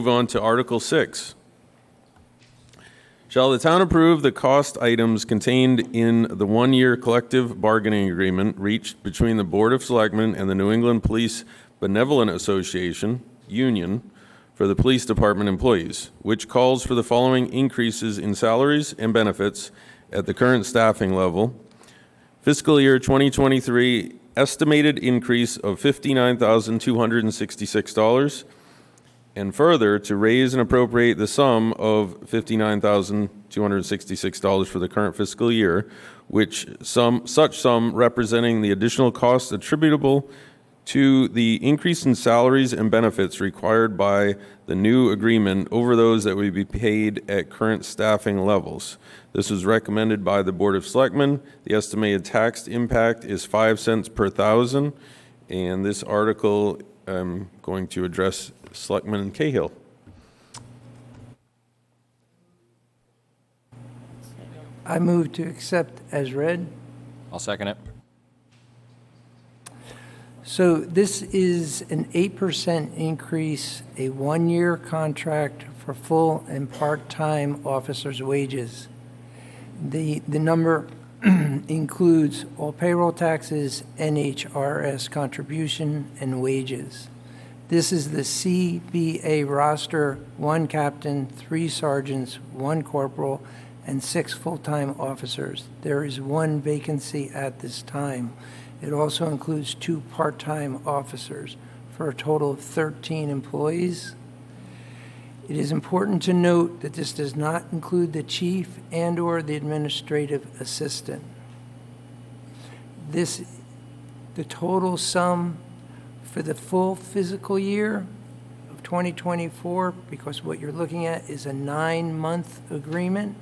Move on to Article 6. Shall the town approve the cost items contained in the one-year collective bargaining agreement reached between the Board of Selectmen and the New England Police Benevolent Association, Union, for the police department employees, which calls for the following increases in salaries and benefits at the current staffing level? Fiscal year 2023 estimated increase of $59,266, and further to raise and appropriate the sum of $59,266 for the current fiscal year, such sum representing the additional costs attributable to the increase in salaries and benefits required by the new agreement over those that would be paid at current staffing levels. This was recommended by the Board of Selectmen. The estimated tax impact is 5 cents per thousand, and this article I'm going to address Selectman Cahill. I move to accept as read. I'll second it. So this is an 8% increase, a one-year contract for full and part-time officers' wages. The number includes all payroll taxes, NHRS contribution, and wages. This is the CBA roster: 1 captain, 3 sergeants, 1 corporal, and 6 full-time officers. There is 1 vacancy at this time. It also includes 2 part-time officers for a total of 13 employees. It is important to note that this does not include the chief and/or the administrative assistant. The total sum for the full fiscal year of 2024, because what you're looking at is a 9-month agreement,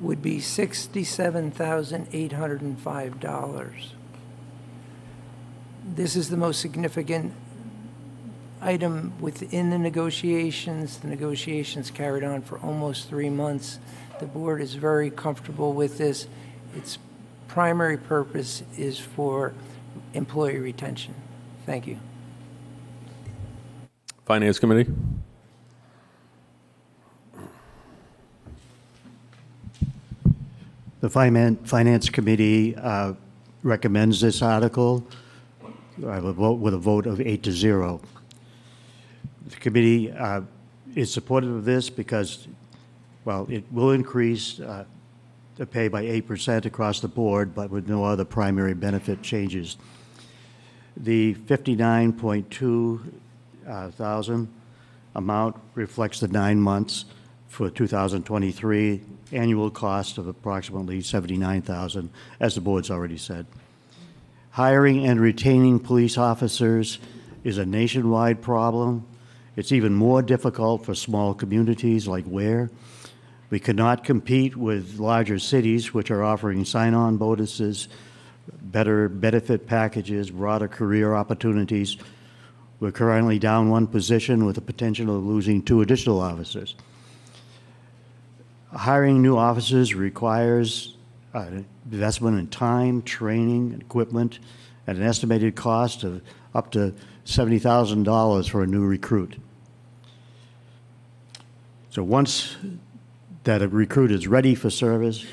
would be $67,805. This is the most significant item within the negotiations. The negotiations carried on for almost 3 months. The board is very comfortable with this. Its primary purpose is for employee retention. Thank you. Finance Committee. The Finance Committee recommends this article. I will vote with a vote of 8-0. The committee is supportive of this because, well, it will increase the pay by 8% across the board, but with no other primary benefit changes. The $59.2 thousand amount reflects the 9 months for 2023, annual cost of approximately $79,000, as the board's already said. Hiring and retaining police officers is a nationwide problem. It's even more difficult for small communities like Weare. We cannot compete with larger cities, which are offering sign-on bonuses, better benefit packages, broader career opportunities. We're currently down 1 position with the potential of losing 2 additional officers. Hiring new officers requires investment in time, training, equipment, at an estimated cost of up to $70,000 for a new recruit. So once that a recruit is ready for service,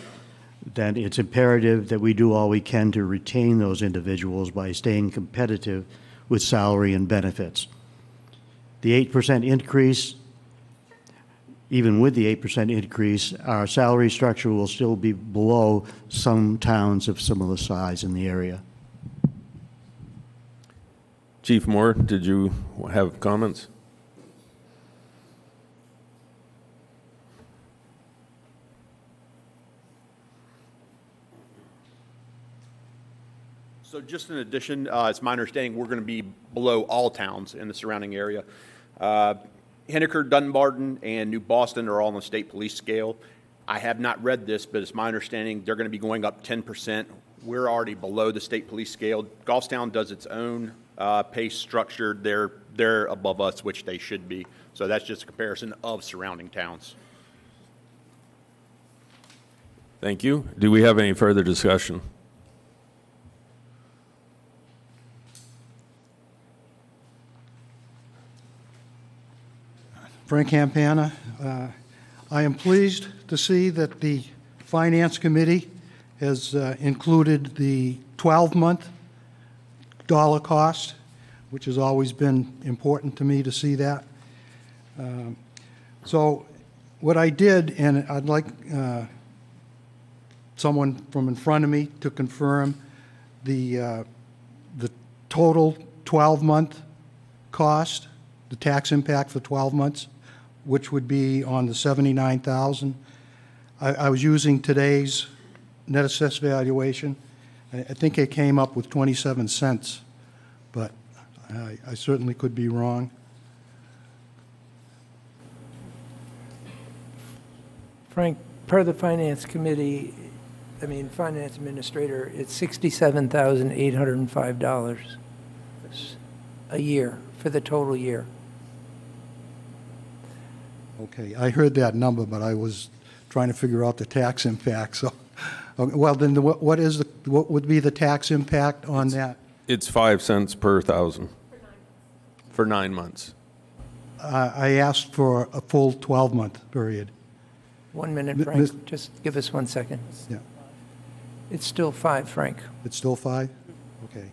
then it's imperative that we do all we can to retain those individuals by staying competitive with salary and benefits. The 8% increase, even with the 8% increase, our salary structure will still be below some towns of similar size in the area. Chief Moore, did you have comments? So just in addition, it's my understanding we're going to be below all towns in the surrounding area. Henniker, Dunbarton, and New Boston are all on the state police scale. I have not read this, but it's my understanding they're going to be going up 10%. We're already below the state police scale. Goffstown does its own pay structure. They're above us, which they should be. So that's just a comparison of surrounding towns. Thank you. Do we have any further discussion? Frank Campana. I am pleased to see that the Finance Committee has included the 12-month dollar cost, which has always been important to me to see that. So what I did, and I'd like someone from in front of me to confirm the total 12-month cost, the tax impact for 12 months, which would be on the 79,000. I was using today's net assessed valuation. I think it came up with 27 cents, but I certainly could be wrong. Frank, per the Finance Committee, Finance Administrator, it's $67,805 a year for the total year. Okay, I heard that number, but I was trying to figure out the tax impact, so, okay, well, then what would be the tax impact on that? It's 5 cents per thousand. For 9 months. I asked for a full 12-month period. 1 minute, Miss- Frank, just give us 1 second. Yeah, It's still 5, Frank. it's still 5? Okay.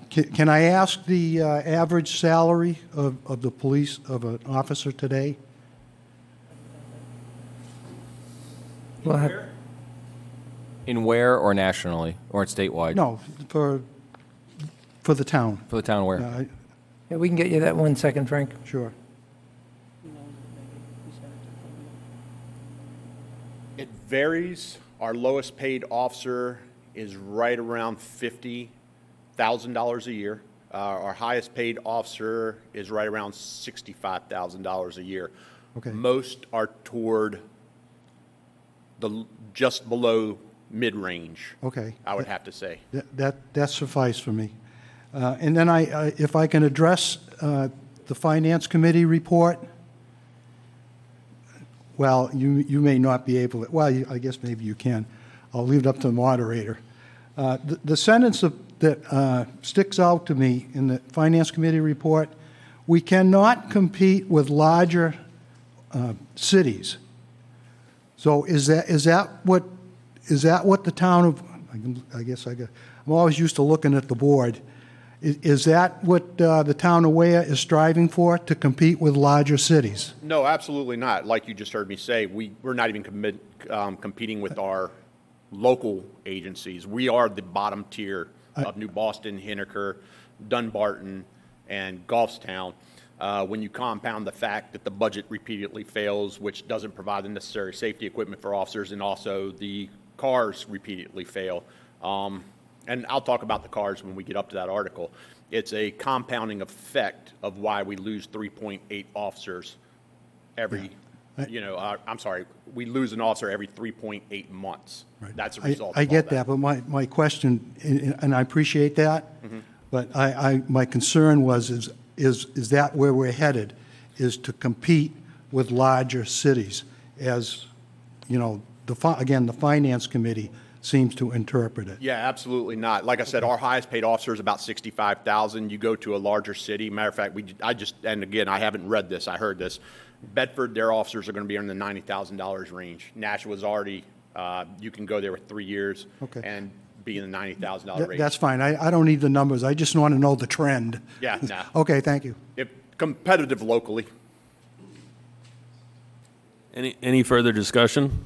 Can I ask the average salary of the police, of an officer today? We'll have, In Weare or nationally, or statewide? No, for the town. For the town Weare? yeah, we can get you that 1 second, Frank. Sure. It varies. Our lowest paid officer is right around $50,000 a year. Our highest paid officer is right around $65,000 a year. Okay. Most are toward just below mid-range. Okay. I would have to say. That suffice for me. And then if I can address the Finance Committee report, well, you may not be able to, well, I guess maybe you can. I'll leave it up to the moderator. The sentence that sticks out to me in the Finance Committee report, we cannot compete with larger cities. So is that what the town of, I'm always used to looking at the board. Is that what the town of Weare is striving for, to compete with larger cities? No, absolutely not. Like you just heard me say, we're not even competing with our local agencies. We are the bottom tier of New Boston, Henniker, Dunbarton, and Goffstown. When you compound the fact that the budget repeatedly fails, which doesn't provide the necessary safety equipment for officers, and also the cars repeatedly fail. And I'll talk about the cars when we get up to that article. It's a compounding effect of why we lose 3.8 officers every, we lose an officer every 3.8 months. Right. That's a result of I all get that, but my question, and I appreciate that, but my concern was, is that where we're headed, is to compete with larger cities, as, again, the Finance Committee seems to interpret it. Yeah, absolutely not. Like I said, our highest paid officer is about 65,000. You go to a larger city. Matter of fact, and again, I haven't read this, I heard this. Bedford, their officers are going to be in the $90,000 range. Nashua's already, you can go there with 3 years Okay. and be in the $90,000 range. That's fine. I don't need the numbers. I just want to know the trend. Yeah, no. Okay, thank you. If competitive locally. Any further discussion?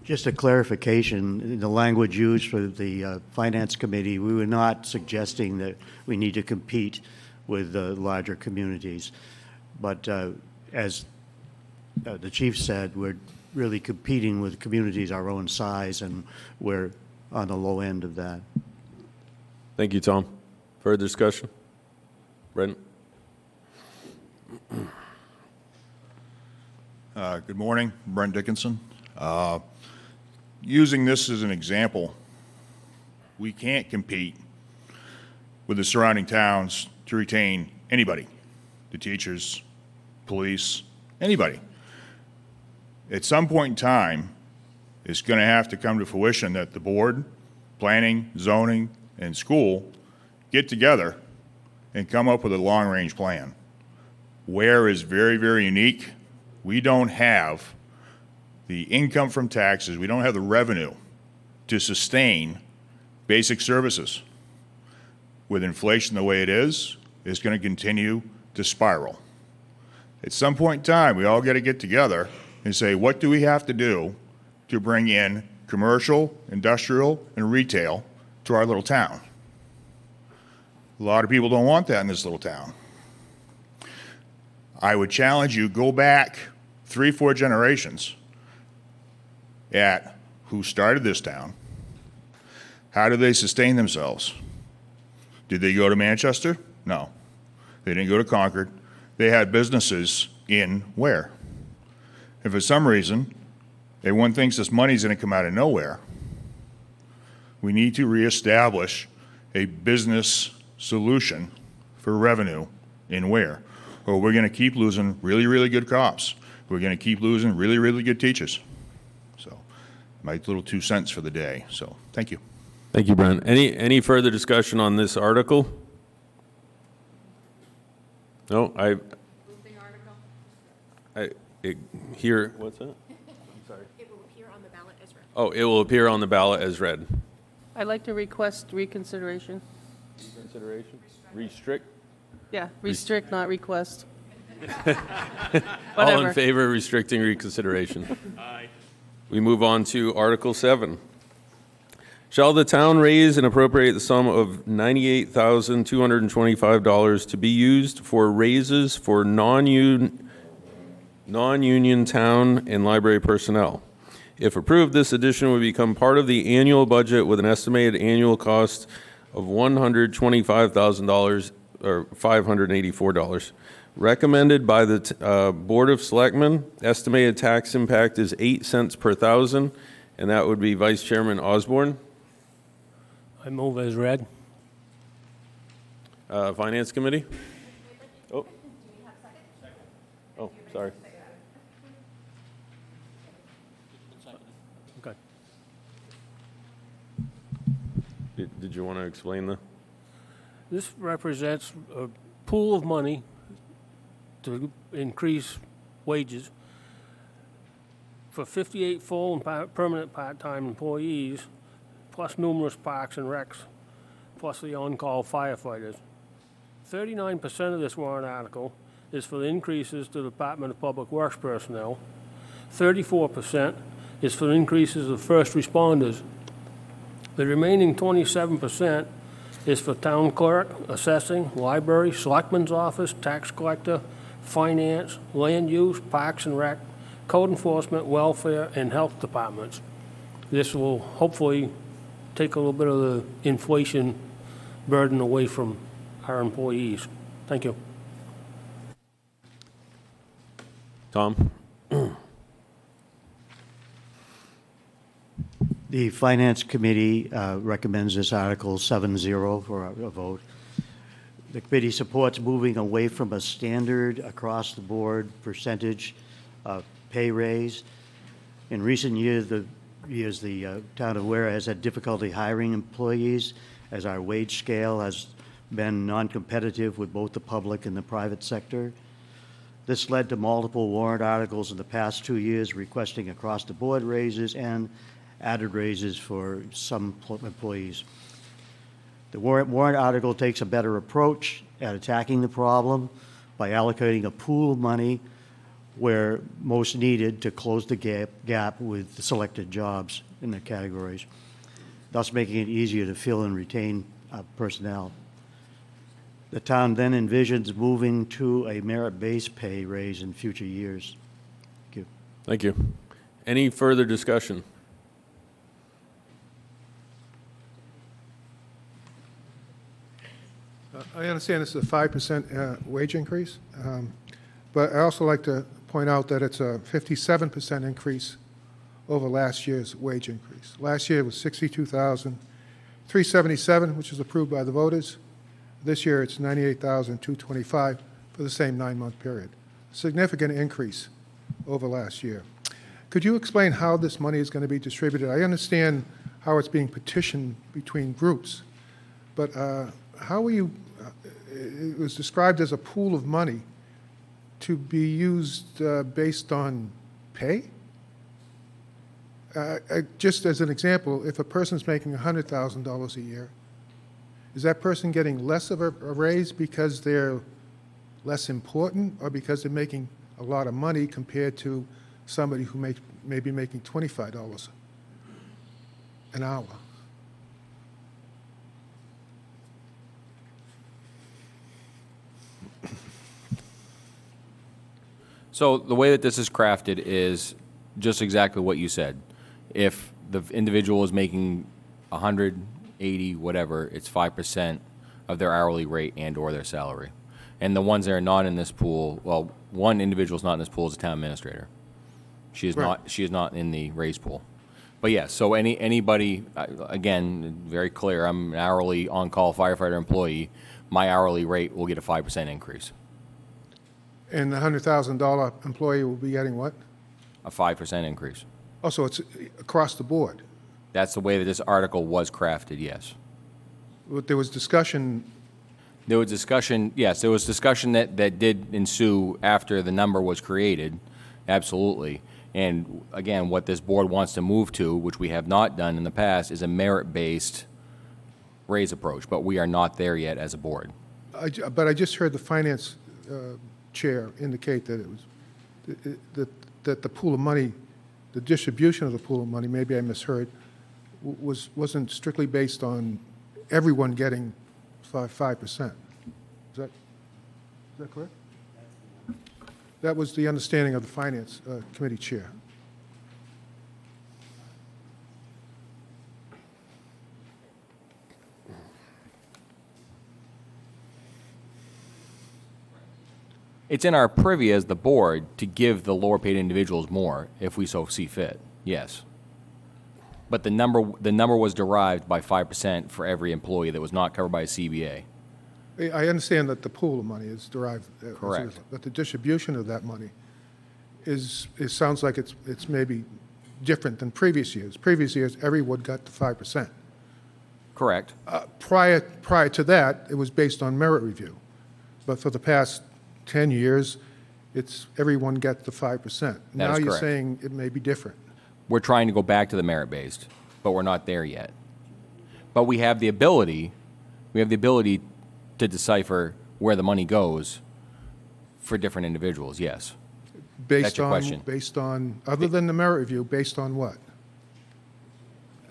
Just a clarification, in the language used for the Finance Committee, we were not suggesting that we need to compete with larger communities. But as the chief said, we're really competing with communities our own size, and we're on the low end of that. Thank you, Tom. Further discussion? Brendan? Good morning, Brent Dickinson. Using this as an example, we can't compete with the surrounding towns to retain anybody, the teachers, police, anybody. At some point in time, it's going to have to come to fruition that the board, planning, zoning, and school get together and come up with a long-range plan. Weare is very, very unique. We don't have the income from taxes, we don't have the revenue to sustain basic services. With inflation the way it is, it's going to continue to spiral. At some point in time, we all got to get together and say, what do we have to do to bring in commercial, industrial, and retail to our little town? A lot of people don't want that in this little town. I would challenge you, go back 3-4 generations at who started this town. How did they sustain themselves? Did they go to Manchester? No. They didn't go to Concord. They had businesses in Weare. And for some reason, everyone thinks this money's going to come out of nowhere. We need to reestablish a business solution for revenue in Weare, or we're going to keep losing really, really good cops. We're going to keep losing really, really good teachers. So, my little 2 cents for the day. So, thank you. Thank you, Brent. Any further discussion on this article? No, here, what's that? I'm sorry. It will appear on the ballot as read. Oh, it will appear on the ballot as read. I'd like to request reconsideration. Reconsideration? Restrict? Yeah, restrict, not request. All in Whatever. favor of restricting reconsideration? Aye. We move on to Article 7. Shall the town raise and appropriate the sum of $98,225 to be used for raises for non-union town and library personnel? If approved, this addition would become part of the annual budget with an estimated annual cost of $125,000 or $584. Recommended by the Board of Selectmen. Estimated tax impact is 8 cents per thousand, and that would be Vice Chairman Osborne. I move as read. Finance Committee? Oh. Oh, sorry. Okay. Did you want to explain the? This represents a pool of money to increase wages for 58 full and permanent part-time employees, plus numerous parks and recs, plus the on-call firefighters. 39% of this warrant article is for the increases to the Department of Public Works personnel. 34% is for the increases of first responders. The remaining 27% is for town clerk, assessing, library, selectman's office, tax collector, finance, land use, parks and rec, code enforcement, welfare, and health departments. This will hopefully take a little bit of the inflation burden away from our employees. Thank you. Tom? The Finance Committee recommends this Article 7-0 for a vote. The committee supports moving away from a standard across-the-board percentage pay raise. In recent years, the town of Weare has had difficulty hiring employees as our wage scale has been non-competitive with both the public and the private sector. This led to multiple warrant articles in the past 2 years requesting across-the-board raises and added raises for some employees. The warrant article takes a better approach at attacking the problem by allocating a pool of money where most needed to close the gap with the selected jobs in the categories, thus making it easier to fill and retain personnel. The town then envisions moving to a merit-based pay raise in future years. Thank you. Thank you. Any further discussion? I understand this is a 5% wage increase, but I also like to point out that it's a 57% increase over last year's wage increase. Last year was $62,377, which was approved by the voters. This year it's $98,225 for the same 9-month period. A significant increase over last year. Could you explain how this money is going to be distributed? I understand how it's being petitioned between groups, but how will you, it was described as a pool of money to be used based on pay? Just as an example, if a person's making $100,000 a year, is that person getting less of a raise because they're less important or because they're making a lot of money compared to somebody who may be making $25 an hour? So the way that this is crafted is just exactly what you said. If the individual is making 180, whatever, it's 5% of their hourly rate and/or their salary. And the ones that are not in this pool, well, one individual's not in this pool is a town administrator. She is Right. not. She is not in the raise pool. But yes, so anybody, again, very clear. I'm an hourly on-call firefighter employee. My hourly rate will get a 5% increase, And the $100,000 employee will be getting what? a 5% increase. Oh, so it's across the board. That's the way that this article was crafted. Yes. But there was discussion, There was discussion, yes, there was discussion that did ensue after the number was created, absolutely. And again, what this board wants to move to, which we have not done in the past, is a merit-based raise approach, but we are not there yet as a board. but I just heard the finance chair indicate that it was, that the pool of money, the distribution of the pool of money, maybe I misheard, wasn't strictly based on everyone getting 5%. Is that correct? That was the understanding of the Finance Committee Chair. It's in our privy as the board to give the lower-paid individuals more if we so see fit, yes. But the number was derived by 5% for every employee that was not covered by a CBA. I understand that the pool of money is derived. As a Correct. result, but the distribution of that money it sounds like it's maybe different than previous years. Previous years, everyone got the 5%. Correct. Prior to that, it was based on merit review. But for the past 10 years, it's everyone got the 5%. Now is you're correct. saying it may be different. We're trying to go back to the merit-based, but we're not there yet. But we have the ability to decipher where the money goes for different individuals, yes. Based your on, question. based on, other than the merit review, based on what?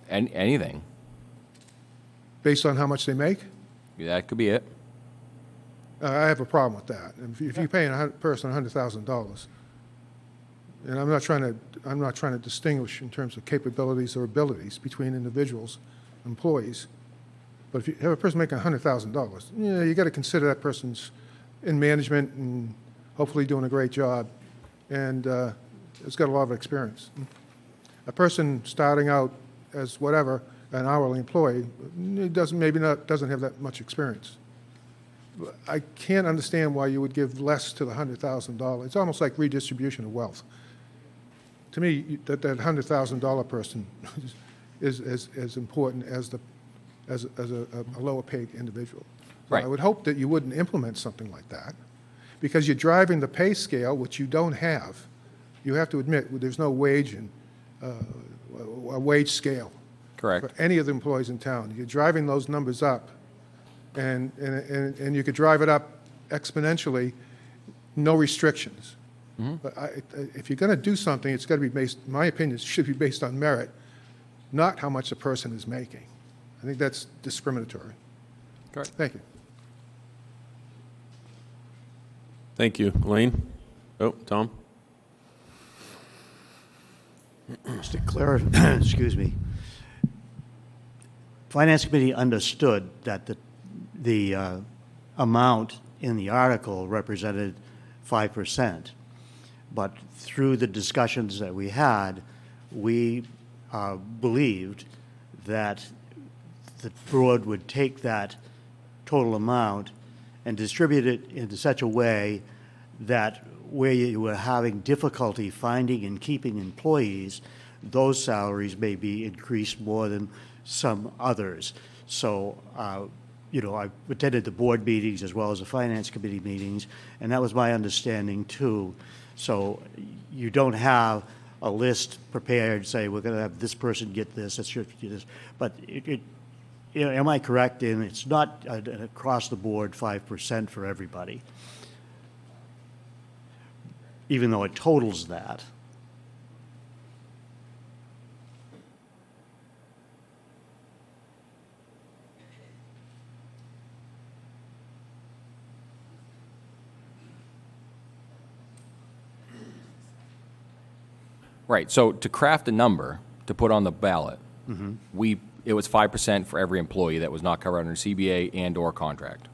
And anything. Based on how much they make? That could be it. I have a problem with that. If you're paying a person $100,000, and I'm not trying to distinguish in terms of capabilities or abilities between individuals, employees, but if you have a person making $100,000, yeah, you got to consider that person's in management and hopefully doing a great job, and has got a lot of experience. A person starting out as whatever, an hourly employee, doesn't have that much experience. I can't understand why you would give less to the $100,000. It's almost like redistribution of wealth. To me, that $100,000 person is as important as a lower paid individual. So Right. I would hope that you wouldn't implement something like that, because you're driving the pay scale, which you don't have. You have to admit, there's no wage a wage scale Correct. for any of the employees in town. You're driving those numbers up, and you could drive it up exponentially, no restrictions. But if you're going to do something, it's got to be based, in my opinion, it should be based on merit, not how much the person is making. I think that's discriminatory. Correct. Thank you. Thank you. Elaine? Oh, Tom? Mr. Clare, excuse me. Finance Committee understood that the amount in the article represented 5%. But through the discussions that we had, we believed that the board would take that total amount and distribute it in such a way that where you were having difficulty finding and keeping employees, those salaries may be increased more than some others. So I've attended the board meetings as well as the finance committee meetings, and that was my understanding too. So you don't have a list prepared, say, we're going to have this person get this, that should get this. But am I correct in it's not an across-the-board 5% for everybody, even though it totals that? Right, so to craft a number to put on the ballot, it was 5% for every employee that was not covered under CBA and/or contract,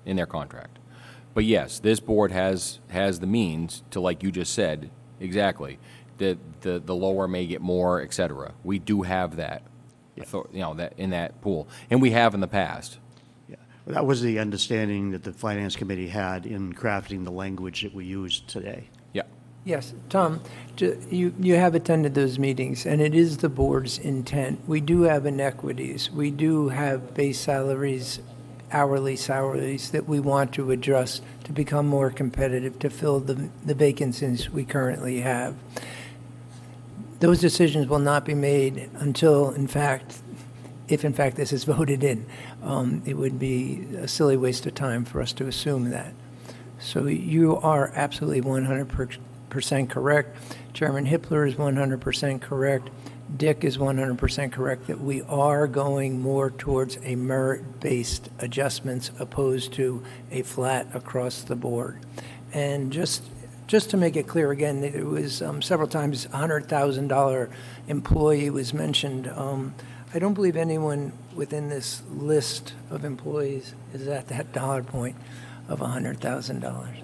in their contract. But yes, this board has the means to, like you just said, exactly, the lower may get more, et cetera. We do have that, that in that pool, and we have in the past. Yeah, that was the understanding that the finance committee had in crafting the language that we used today. Yeah. Yes, Tom, you have attended those meetings, and it is the board's intent. We do have inequities. We do have base salaries, hourly salaries that we want to adjust to become more competitive, to fill the vacancies we currently have. Those decisions will not be made until, if in fact this is voted in. It would be a silly waste of time for us to assume that. So you are absolutely 100% correct. Chairman Hippler is 100% correct. Dick is 100% correct that we are going more towards a merit-based adjustments opposed to a flat across the board. And just to make it clear again, it was several times $100,000 employee was mentioned. I don't believe anyone within this list of employees is at that dollar point of $100,000,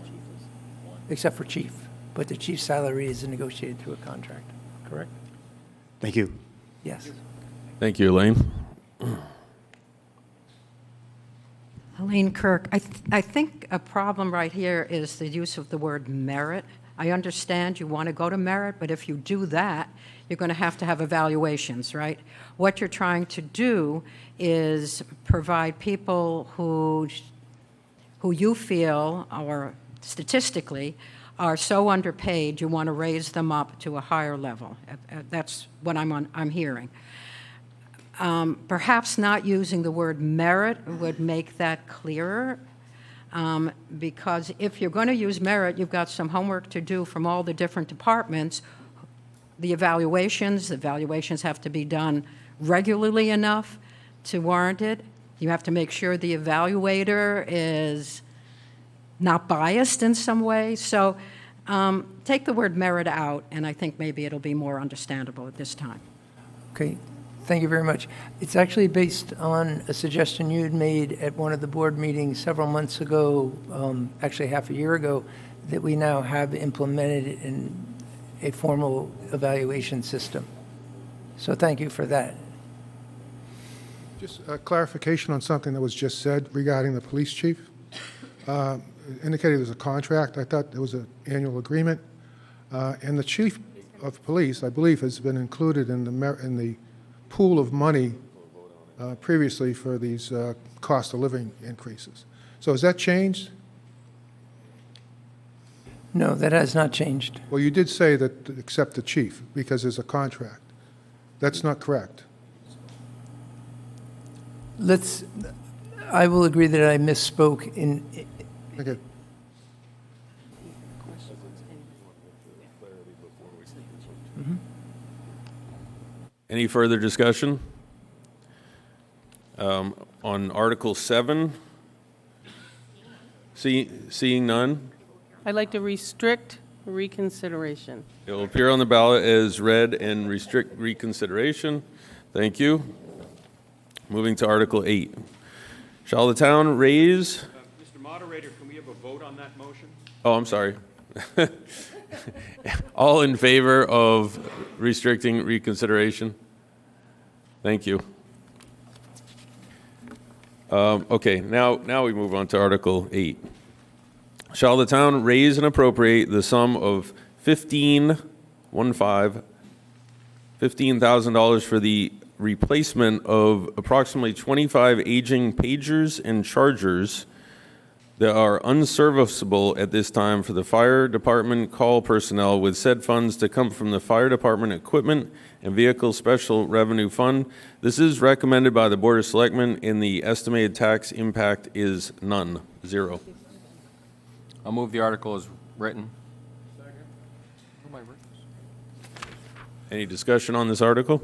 except for chief. But the chief's salary is negotiated through a contract, correct? Thank you. Yes. Thank you, Elaine. Elaine Kirk, I think a problem right here is the use of the word merit. I understand you want to go to merit, but if you do that, you're going to have evaluations, right? What you're trying to do is provide people who you feel, or statistically, are so underpaid, you want to raise them up to a higher level. That's what I'm hearing. Perhaps not using the word merit would make that clearer, because if you're going to use merit, you've got some homework to do from all the different departments. The evaluations have to be done regularly enough to warrant it. You have to make sure the evaluator is not biased in some way. So take the word merit out, and I think maybe it'll be more understandable at this time. Okay, thank you very much. It's actually based on a suggestion you had made at one of the board meetings several months ago, actually half a year ago, that we now have implemented in a formal evaluation system. So thank you for that. Just a clarification on something that was just said regarding the police chief. Indicated there's a contract. I thought there was an annual agreement. And the chief of police, I believe, has been included in the pool of money previously for these cost of living increases. So has that changed? No, that has not changed. Well, you did say that except the chief, because there's a contract. That's not correct. I will agree that I misspoke in. Okay. Any further discussion? On Article 7? Seeing none, I'd like to restrict reconsideration. it will appear on the ballot as read and restrict reconsideration. Thank you. Moving to Article 8. Shall the town raise... Mr. Moderator, can we have a vote on that motion? Oh, I'm sorry. All in favor of restricting reconsideration? Thank you. Okay, now we move on to Article 8. Shall the town raise and appropriate the sum of $15,000 for the replacement of approximately 25 aging pagers and chargers that are unserviceable at this time for the fire department call personnel, with said funds to come from the fire department equipment and vehicle special revenue fund. This is recommended by the Board of Selectmen, and the estimated tax impact is none, zero. I'll move the article as written. Any discussion on this article?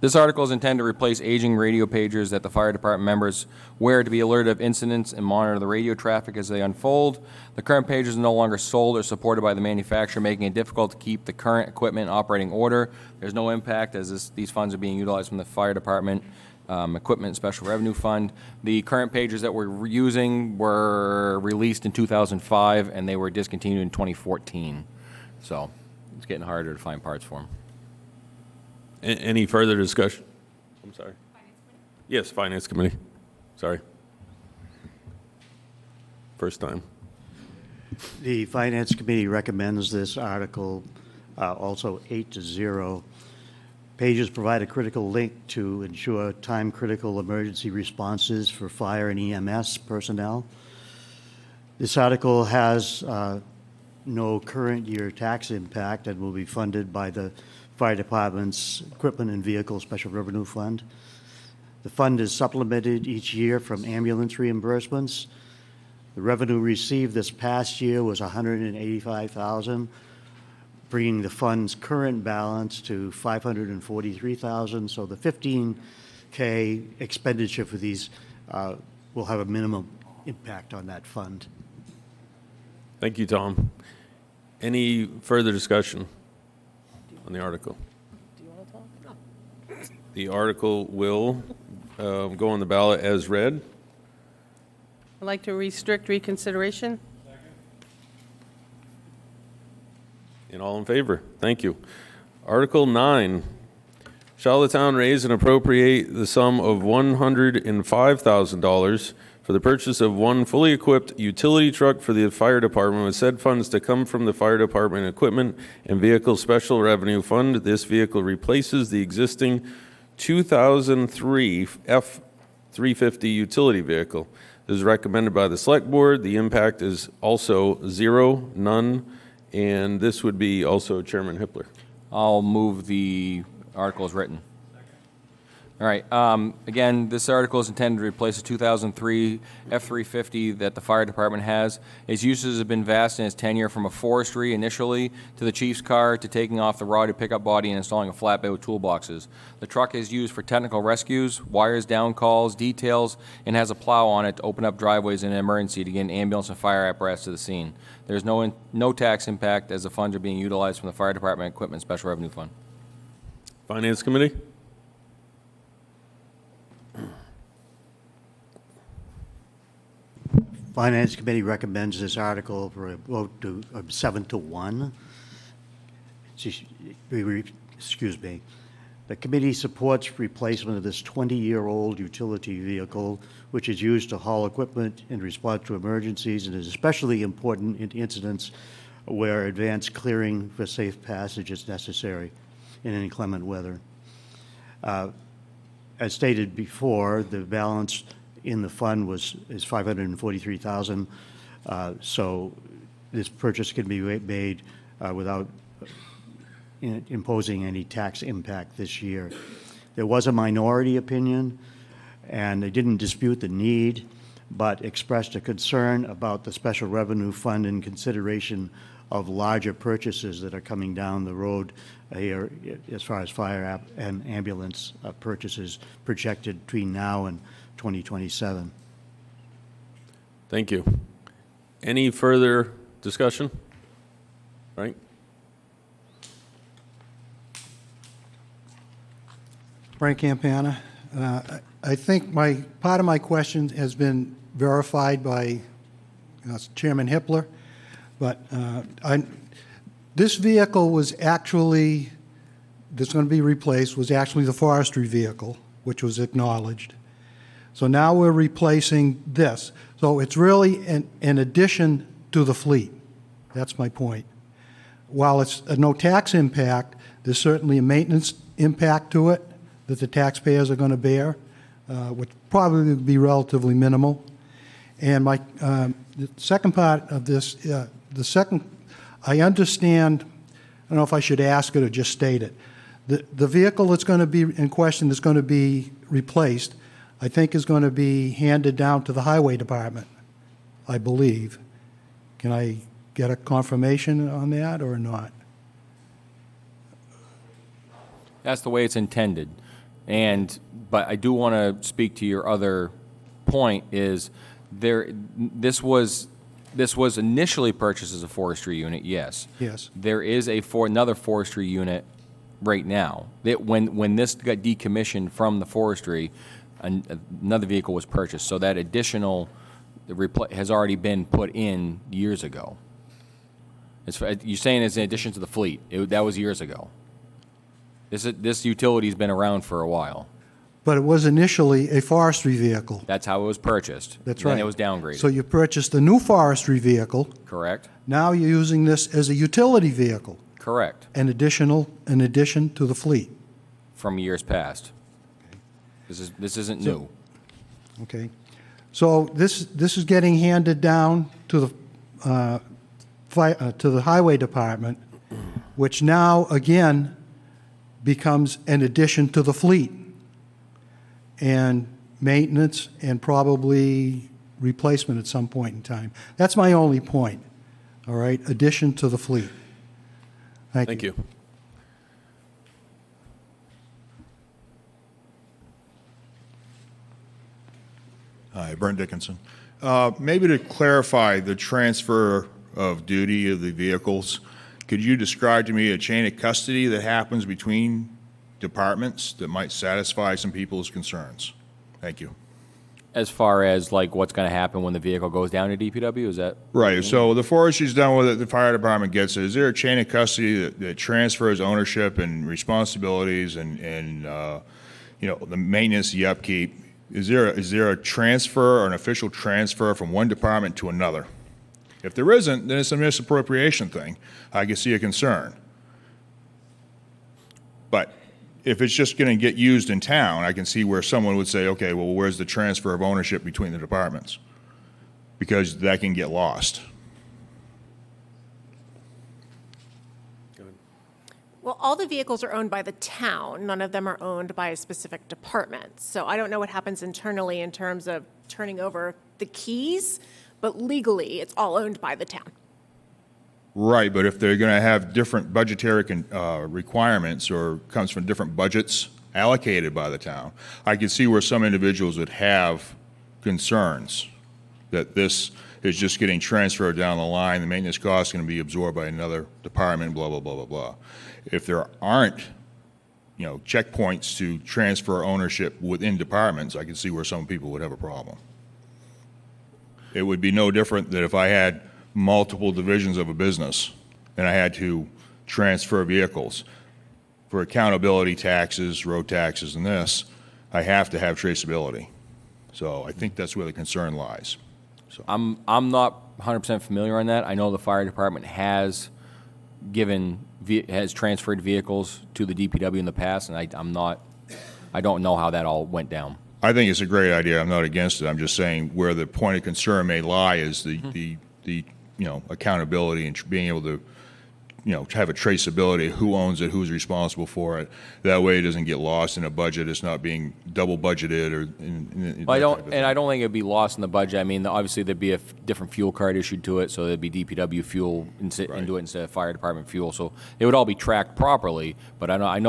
This article is intended to replace aging radio pagers that the fire department members wear to be alerted of incidents and monitor the radio traffic as they unfold. The current pagers are no longer sold or supported by the manufacturer, making it difficult to keep the current equipment in operating order. There's no impact, as these funds are being utilized from the fire department equipment and special revenue fund. The current pagers that we're using were released in 2005, and they were discontinued in 2014. So it's getting harder to find parts for them. Any further discussion? I'm sorry. Yes, Finance Committee. Sorry. First time. The Finance Committee recommends this article, also 8-0. Pages provide a critical link to ensure time-critical emergency responses for fire and EMS personnel. This article has no current year tax impact and will be funded by the Fire Department's Equipment and Vehicle Special Revenue Fund. The fund is supplemented each year from ambulance reimbursements. The revenue received this past year was $185,000, bringing the fund's current balance to $543,000. So the $15K expenditure for these will have a minimum impact on that fund. Thank you, Tom. Any further discussion on the article? Do you want to talk? No. The article will go on the ballot as read. I'd like to restrict reconsideration. And all in favor? Thank you. Article 9, shall the town raise and appropriate the sum of $105,000 for the purchase of one fully equipped utility truck for the fire department, with said funds to come from the fire department equipment and vehicle special revenue fund. This vehicle replaces the existing 2003 F-350 utility vehicle. This is recommended by the Select Board. The impact is also zero, none, and this would be also Chairman Hippler. I'll move the article as written. All right. Again, this article is intended to replace a 2003 F-350 that the fire department has. Its uses have been vast in its tenure, from a forestry initially to the chief's car to taking off the rotted pickup body and installing a flatbed with toolboxes. The truck is used for technical rescues, wires down calls, details, and has a plow on it to open up driveways in an emergency to get an ambulance and fire apparatus to the scene. There's no tax impact, as the funds are being utilized from the fire department equipment special revenue fund. Finance Committee? Finance Committee recommends this article for a vote to 7-1. Excuse me. The committee supports replacement of this 20-year-old utility vehicle, which is used to haul equipment in response to emergencies and is especially important in incidents where advanced clearing for safe passage is necessary in inclement weather. As stated before, the balance in the fund is $543,000, so this purchase can be made without imposing any tax impact this year. There was a minority opinion, and they didn't dispute the need, but expressed a concern about the special revenue fund in consideration of larger purchases that are coming down the road here as far as fire and ambulance purchases projected between now and 2027. Thank you. Any further discussion? Right? Frank Campana. I think part of my question has been verified by Chairman Hippler, but this vehicle was actually, that's going to be replaced, was actually the forestry vehicle, which was acknowledged. So now we're replacing this. So it's really an addition to the fleet. That's my point. While it's no tax impact, there's certainly a maintenance impact to it that the taxpayers are going to bear, would probably be relatively minimal. And the second part of this, I understand, I don't know if I should ask it or just state it. The vehicle that's going to be in question that's going to be replaced, I think is going to be handed down to the Highway Department, I believe. Can I get a confirmation on that or not? That's the way it's intended. But I do want to speak to your other point is this was initially purchased as a forestry unit, yes. Yes. There is another forestry unit right now. When this got decommissioned from the forestry, another vehicle was purchased. So that additional has already been put in years ago. You're saying it's in addition to the fleet. That was years ago. This utility's been around for a while. But it was initially a forestry vehicle. That's how it was purchased. That's right. Then it was downgraded. So you purchased a new forestry vehicle. Correct? Now you're using this as a utility vehicle, Correct. in addition to the fleet. From years past. This isn't new. Okay. So this is getting handed down to the Highway Department, which now, again, becomes an addition to the fleet, and maintenance and probably replacement at some point in time. That's my only point, all right? Addition to the fleet. Thank you. Hi, Brent Dickinson. Maybe to clarify the transfer of duty of the vehicles, could you describe to me a chain of custody that happens between departments that might satisfy some people's concerns? Thank you. As far as like what's going to happen when the vehicle goes down to DPW, is that? Right, so the forestry's done with it, the fire department gets it. Is there a chain of custody that transfers ownership and responsibilities and the maintenance, the upkeep? Is there a transfer or an official transfer from one department to another? If there isn't, then it's a misappropriation thing. I can see a concern. But if it's just going to get used in town, I can see where someone would say, okay, well, where's the transfer of ownership between the departments? Because that can get lost. Well, all the vehicles are owned by the town. None of them are owned by a specific department. So I don't know what happens internally in terms of turning over the keys, but legally, it's all owned by the town. Right, but if they're going to have different budgetary requirements or comes from different budgets allocated by the town, I can see where some individuals would have concerns that this is just getting transferred down the line, the maintenance cost is going to be absorbed by another department, blah, blah, blah, blah, blah. If there aren't, checkpoints to transfer ownership within departments, I can see where some people would have a problem. It would be no different than if I had multiple divisions of a business and I had to transfer vehicles. For accountability taxes, road taxes, and this, I have to have traceability. So I think that's where the concern lies. So I'm not 100% familiar on that. I know the fire department has transferred vehicles to the DPW in the past, and I don't know how that all went down. I think it's a great idea. I'm not against it. I'm just saying where the point of concern may lie is the accountability and being able to to have a traceability of who owns it, who's responsible for it. That way it doesn't get lost in a budget. It's not being double budgeted or. I don't think it'd be lost in the budget. I mean, obviously there'd be a different fuel card issued to it, so there'd be DPW fuel into it instead of fire department fuel. So it would all be tracked properly. But I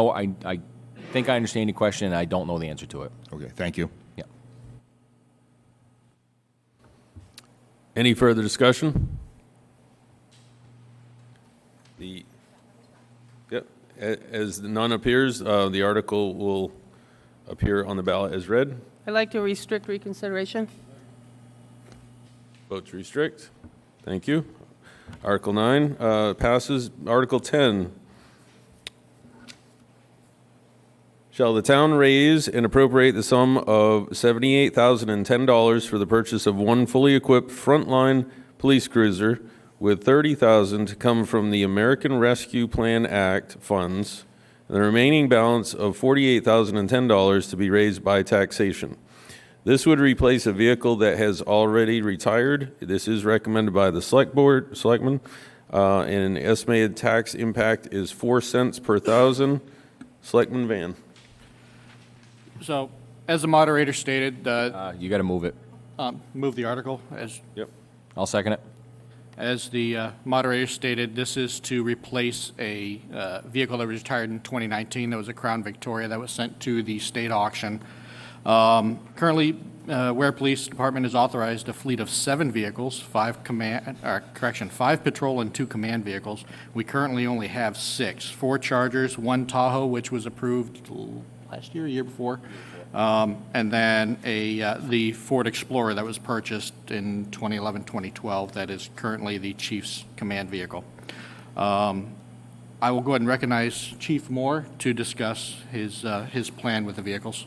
think I understand your question, and I don't know the answer to it. Okay, thank you. Yeah. Any further discussion? As none appears, the article will appear on the ballot as read. I'd like to restrict reconsideration. Vote to restrict. Thank you. Article 9 passes. Article 10. Shall the town raise and appropriate the sum of $78,010 for the purchase of one fully equipped frontline police cruiser, with $30,000 to come from the American Rescue Plan Act funds, and the remaining balance of $48,010 to be raised by taxation. This would replace a vehicle that has already retired. This is recommended by the selectmen, and an estimated tax impact is 4 cents per thousand. Selectman Van. So, as the moderator stated, You got to move it. move the article. Yep. I'll second it. As the moderator stated, this is to replace a vehicle that was retired in 2019. That was a Crown Victoria that was sent to the state auction. Currently, Weare Police Department has authorized a fleet of 7 vehicles, 5 patrol and 2 command vehicles. We currently only have 6, 4 Chargers, 1 Tahoe, which was approved last year, year before, and then the Ford Explorer that was purchased in 2011, 2012, that is currently the Chief's command vehicle. I will go ahead and recognize Chief Moore to discuss his plan with the vehicles.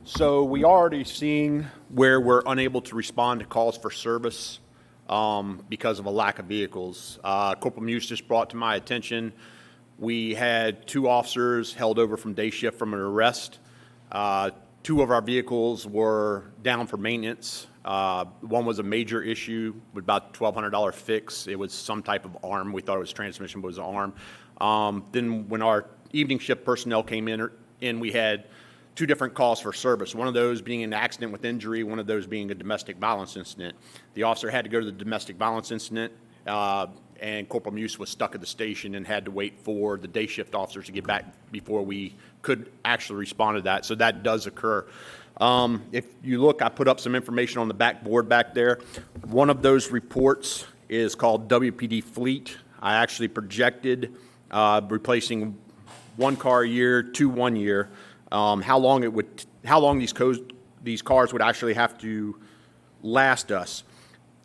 So we are already seeing where we're unable to respond to calls for service because of a lack of vehicles. Corporal Muse just brought to my attention, we had 2 officers held over from day shift from an arrest. 2 of our vehicles were down for maintenance. One was a major issue with about $1,200 fix. It was some type of arm. We thought it was transmission, but it was an arm. Then when our evening shift personnel came in, we had 2 different calls for service, one of those being an accident with injury, one of those being a domestic violence incident. The officer had to go to the domestic violence incident, and Corporal Muse was stuck at the station and had to wait for the day shift officers to get back before we could actually respond to that. So that does occur. If you look, I put up some information on the back board back there. One of those reports is called WPD Fleet. I actually projected replacing 1 car a year, 2 1 year. How long these cars would actually have to last us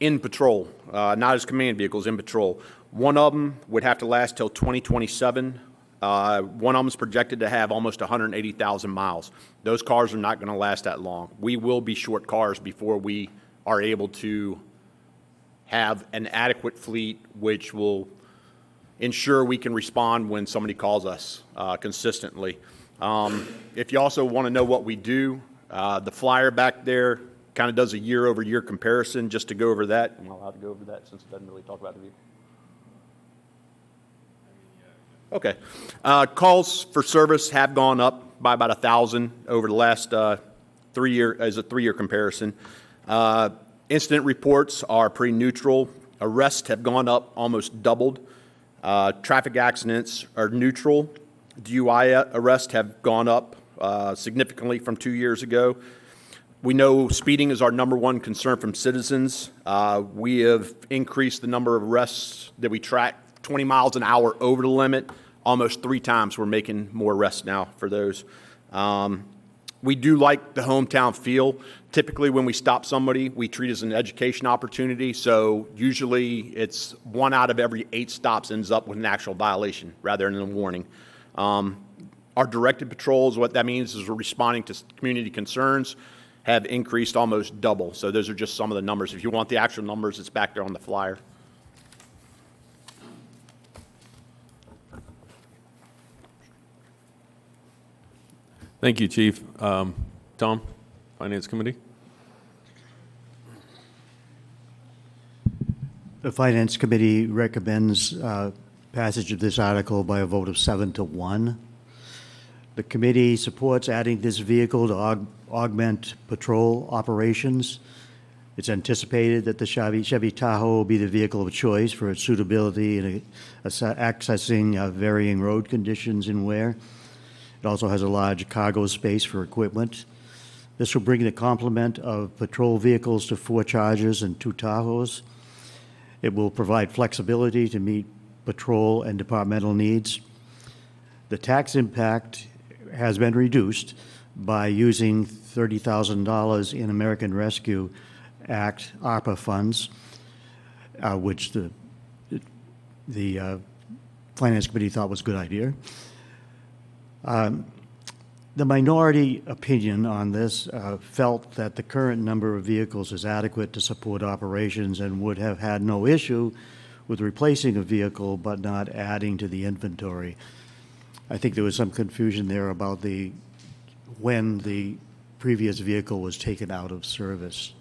in patrol, not as command vehicles, in patrol. One of them would have to last till 2027. One of them is projected to have almost 180,000 miles. Those cars are not going to last that long. We will be short cars before we are able to have an adequate fleet which will ensure we can respond when somebody calls us consistently. If you also want to know what we do, the flyer back there kind of does a year-over-year comparison, just to go over that. Am I allowed to go over that since it doesn't really talk about the vehicle? Okay. Calls for service have gone up by about 1,000 over the last 3 year, as a 3-year comparison. Incident reports are pretty neutral. Arrests have gone up, almost doubled. Traffic accidents are neutral. DUI arrests have gone up significantly from 2 years ago. We know speeding is our #1 concern from citizens. We have increased the number of arrests that we track 20 miles an hour over the limit. Almost 3 times we're making more arrests now for those. We do like the hometown feel. Typically when we stop somebody, we treat it as an education opportunity. So usually it's 1 out of every 8 stops ends up with an actual violation rather than a warning. Our directed patrols, what that means is we're responding to community concerns, have increased almost double. So those are just some of the numbers. If you want the actual numbers, it's back there on the flyer. Thank you, Chief. Tom, Finance Committee. The Finance Committee recommends passage of this article by a vote of 7 to 1. The committee supports adding this vehicle to augment patrol operations. It's anticipated that the Chevy Tahoe will be the vehicle of choice for its suitability in accessing varying road conditions in Weare. It also has a large cargo space for equipment. This will bring the complement of patrol vehicles to 4 Chargers and 2 Tahoes. It will provide flexibility to meet patrol and departmental needs. The tax impact has been reduced by using $30,000 in American Rescue Act ARPA funds, which the Finance Committee thought was a good idea. The minority opinion on this felt that the current number of vehicles is adequate to support operations and would have had no issue with replacing a vehicle but not adding to the inventory. I think there was some confusion there about when the previous vehicle was taken out of service.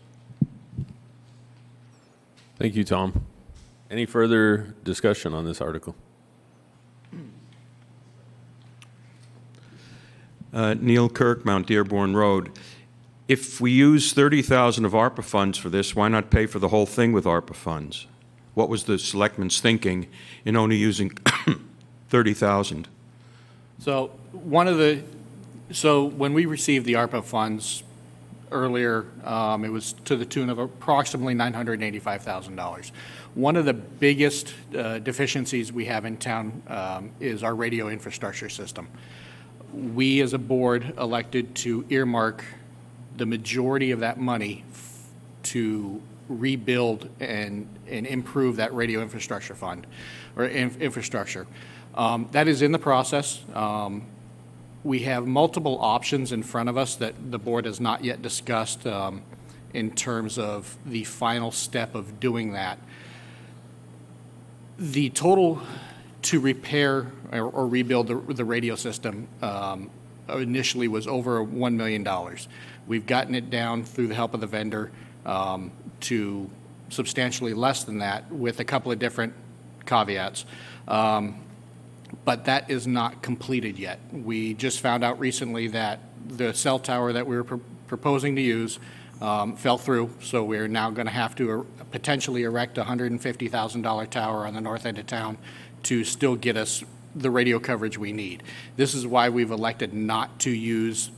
Thank you, Tom. Any further discussion on this article? Neil Kirk, Mount Dearborn Road. If we use 30,000 of ARPA funds for this, why not pay for the whole thing with ARPA funds? What was the selectmen's thinking in only using 30,000? So when we received the ARPA funds earlier, it was to the tune of approximately $985,000. One of the biggest deficiencies we have in town is our radio infrastructure system. We, as a board, elected to earmark the majority of that money to rebuild and improve that radio infrastructure fund, or infrastructure. That is in the process. We have multiple options in front of us that the board has not yet discussed in terms of the final step of doing that. The total to repair or rebuild the radio system initially was over $1 million. We've gotten it down through the help of the vendor to substantially less than that with a couple of different caveats. But that is not completed yet. We just found out recently that the cell tower that we were proposing to use fell through, so we're now going to have to potentially erect a $150,000 tower on the north end of town to still get us the radio coverage we need. This is why we've elected not to use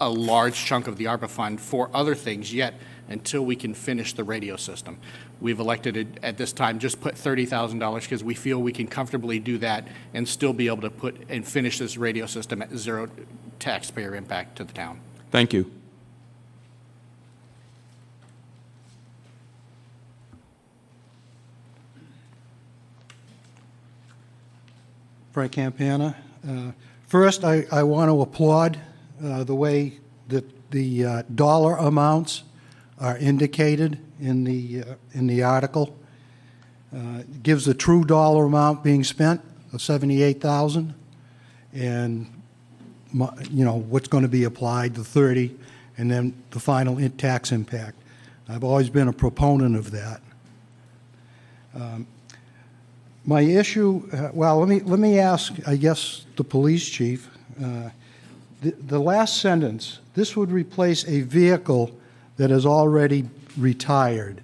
a large chunk of the ARPA fund for other things yet until we can finish the radio system. We've elected at this time just put $30,000 because we feel we can comfortably do that and still be able to put and finish this radio system at zero taxpayer impact to the town. Thank you. Frank Campana. First, I want to applaud the way that the dollar amounts are indicated in the article. It gives the true dollar amount being spent of $78,000, and what's going to be applied, the 30, and then the final tax impact. I've always been a proponent of that. My issue, well, let me ask, I guess, the police chief. The last sentence, this would replace a vehicle that is already retired.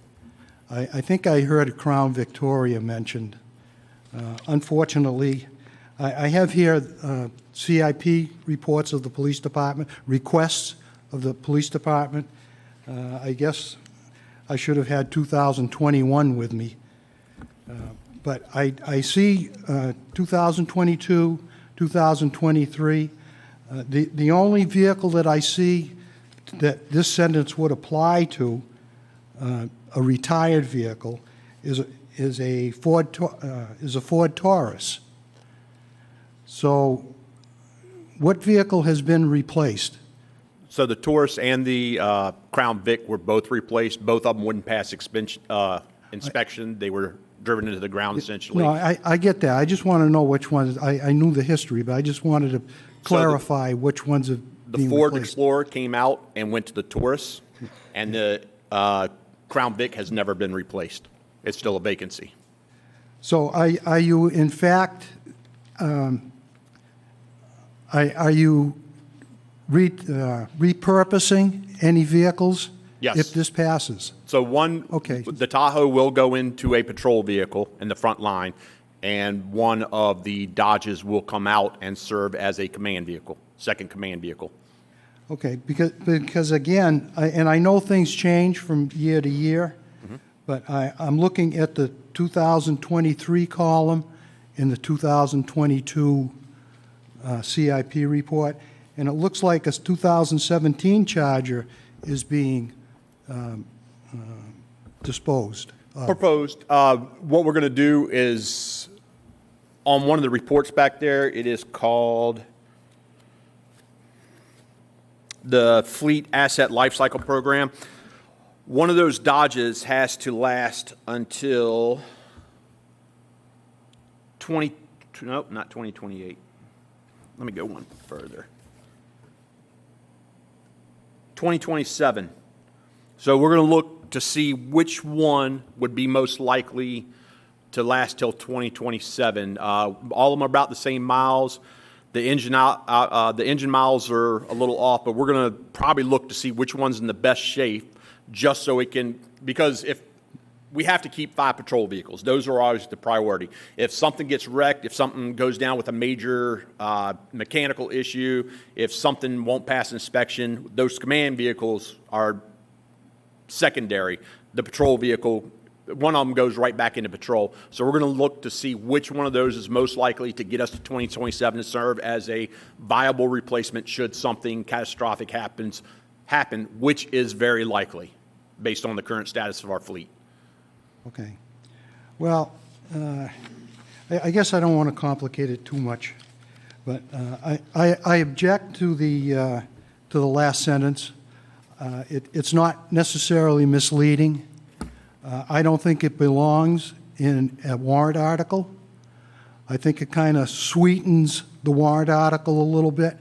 I think I heard a Crown Victoria mentioned. Unfortunately, I have here CIP reports of the police department, requests of the police department. I guess I should have had 2021 with me. But I see 2022, 2023. The only vehicle that I see that this sentence would apply to, a retired vehicle, is a Ford Taurus. So, what vehicle has been replaced? So the Taurus and the Crown Vic were both replaced. Both of them wouldn't pass inspection. They were driven into the ground, essentially. No, I get that. I just want to know which ones. I knew the history, but I just wanted to clarify which ones have been The Ford replaced. Explorer came out and went to the Taurus, and the Crown Vic has never been replaced. It's still a vacancy. So are you, in fact, are you repurposing any vehicles? Yes. If this passes? So Okay. the Tahoe will go into a patrol vehicle in the front line, and one of the Dodges will come out and serve as a command vehicle, second command vehicle. Okay, because again, and I know things change from year to year, but I'm looking at the 2023 column in the 2022 CIP report, and it looks like a 2017 Charger is being disposed of. Proposed. What we're going to do is, on one of the reports back there, it is called, the Fleet Asset Lifecycle Program. One of those Dodges has to last until not 2028. Let me go one further. 2027. So we're going to look to see which one would be most likely to last till 2027. All of them are about the same miles. The engine miles are a little off, but we're going to probably look to see which one's in the best shape, just so it can, because if we have to keep 5 patrol vehicles, those are always the priority. If something gets wrecked, if something goes down with a major mechanical issue, if something won't pass inspection, those command vehicles are secondary. The patrol vehicle, one of them goes right back into patrol. So we're going to look to see which one of those is most likely to get us to 2027 to serve as a viable replacement should something catastrophic happen, which is very likely based on the current status of our fleet. Okay. Well, I guess I don't want to complicate it too much, but I object to the last sentence. It's not necessarily misleading. I don't think it belongs in a warrant article. I think it kind of sweetens the warrant article a little bit.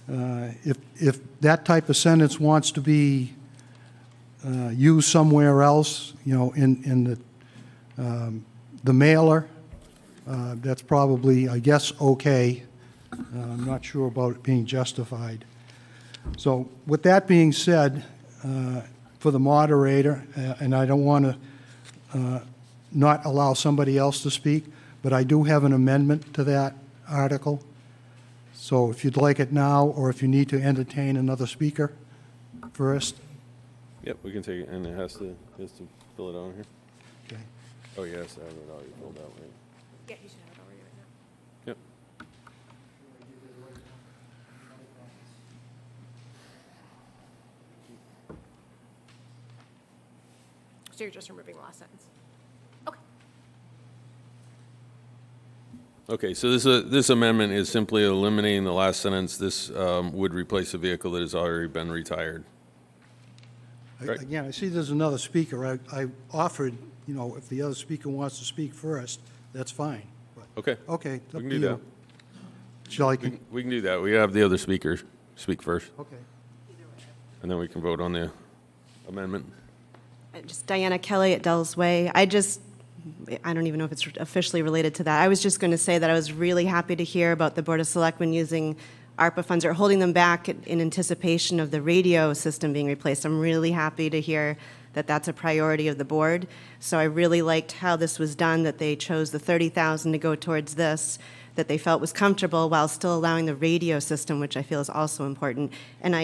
If that type of sentence wants to be used somewhere else, you know, in the mailer, that's probably, I guess, okay. I'm not sure about it being justified. So with that being said, for the moderator, and I don't want to not allow somebody else to speak, but I do have an amendment to that article. So if you'd like it now, or if you need to entertain another speaker first. Yep, we can take it, and it has to fill it on here. Okay. Oh, yes, I have it already filled out, right? Yeah, you should have it already right now. Yep. So you're just removing the last sentence. Okay. Okay, so this amendment is simply eliminating the last sentence. This would replace a vehicle that has already been retired. Right. Again, I see there's another speaker. I offered, you know, if the other speaker wants to speak first, that's fine. But- Okay. Okay. it's We up can to do you. that. Shall I? We can do that. We have the other speaker speak first, Okay. and then we can vote on the amendment. Just Diana Kelly at Dells Way. I don't even know if it's officially related to that. I was just going to say that I was really happy to hear about the Board of Selectmen using ARPA funds or holding them back in anticipation of the radio system being replaced. I'm really happy to hear that that's a priority of the board. So I really liked how this was done, that they chose the $30,000 to go towards this, that they felt was comfortable while still allowing the radio system, which I feel is also important. And